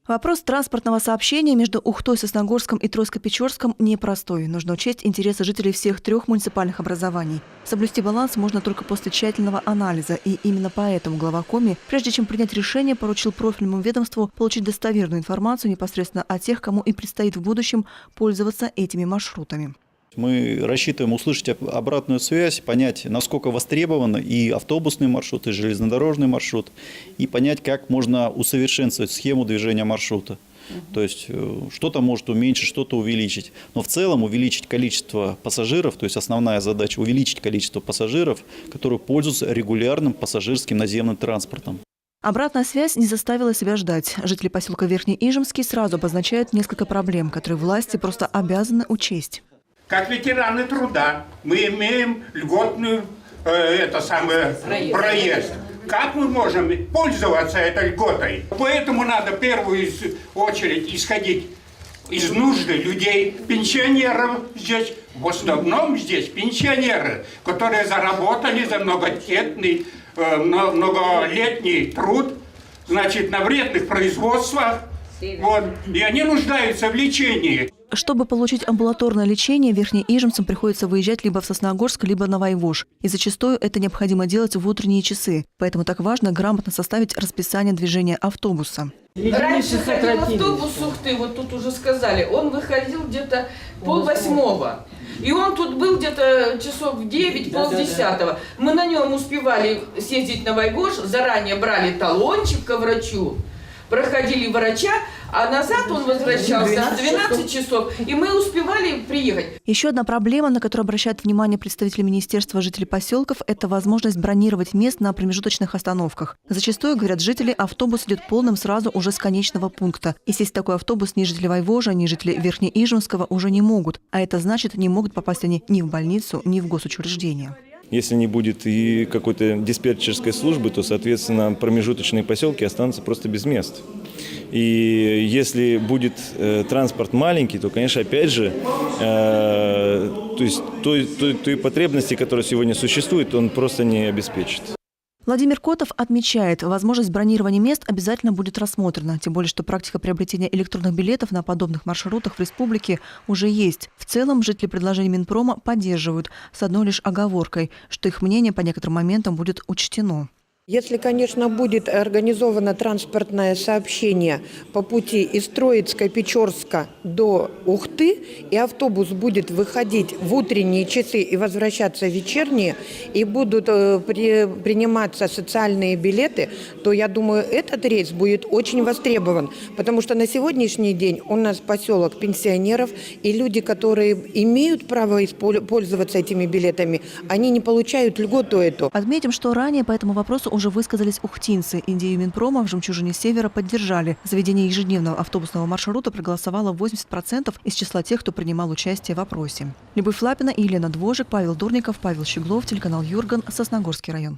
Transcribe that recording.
Вопрос транспортного сообщения между Ухтой, Сосногорском и Троицко-Печорском непростой. Нужно учесть интересы жителей всех трех муниципальных образований. Соблюсти баланс можно только после тщательного анализа. И именно поэтому глава Коми, прежде чем принять решение, поручил профильному ведомству получить достоверную информацию непосредственно о тех, кому и предстоит в будущем пользоваться этими маршрутами. Мы рассчитываем услышать обратную связь, понять, насколько востребован и автобусный маршрут, и железнодорожный маршрут, и понять, как можно усовершенствовать схему движения маршрута. То есть что-то может уменьшить, что-то увеличить. Но в целом увеличить количество пассажиров, то есть основная задача увеличить количество пассажиров, которые пользуются регулярным пассажирским наземным транспортом. Обратная связь не заставила себя ждать. Жители поселка Верхнеижемский сразу обозначают несколько проблем, которые власти просто обязаны учесть. Как ветераны труда мы имеем льготный проезд. Как мы можем пользоваться этой льготой? Поэтому надо в первую очередь исходить из нужды людей, пенсионеров здесь. В основном здесь пенсионеры, которые заработали за многолетний труд, значит, на вредных производствах. Вот. И они нуждаются в лечении. Чтобы получить амбулаторное лечение, верхнеижемцам приходится выезжать либо в Сосногорск, либо на Войвож. И зачастую это необходимо делать в утренние часы. Поэтому так важно грамотно составить расписание движения автобуса. Раньше ходил автобус Ухты, вот тут уже сказали, он выходил где-то 7:30. И он тут был где-то часов в 9, полдесятого. Мы на нем успевали съездить на Войвож, заранее брали талончик ко врачу. Проходили врача, а назад он возвращался в 12 часов, и мы успевали приехать. Еще одна проблема, на которую обращают внимание представители министерства жителей поселков, это возможность бронировать мест на промежуточных остановках. Зачастую, говорят жители, автобус идет полным сразу уже с конечного пункта. И сесть в такой автобус ни жители Войвожа, ни жители Верхнеижемского уже не могут. А это значит, не могут попасть они ни в больницу, ни в госучреждение. Если не будет и какой-то диспетчерской службы, то, соответственно, промежуточные поселки останутся просто без мест. И если будет транспорт маленький, то, конечно, опять же, то есть той потребности, которая сегодня существует, он просто не обеспечит. Владимир Котов отмечает, возможность бронирования мест обязательно будет рассмотрена. Тем более, что практика приобретения электронных билетов на подобных маршрутах в республике уже есть. В целом, жители предложения Минпрома поддерживают, с одной лишь оговоркой, что их мнение по некоторым моментам будет учтено. Если, конечно, будет организовано транспортное сообщение по пути из Троицко-Печорска до Ухты, и автобус будет выходить в утренние часы и возвращаться в вечерние, и будут приниматься социальные билеты, то, я думаю, этот рейс будет очень востребован, потому что на сегодняшний день у нас поселок пенсионеров, и люди, которые имеют право пользоваться этими билетами, они не получают льготу эту. Отметим, что ранее по этому вопросу уже высказались ухтинцы. Идею Минпрома в «Жемчужине Севера» поддержали. За введение ежедневного автобусного маршрута проголосовало 80% из числа тех, кто принимал участие в опросе. Любовь Лапина и Елена Двожик, Павел Дурников, Павел Щеглов, телеканал Юрган, Сосногорский район.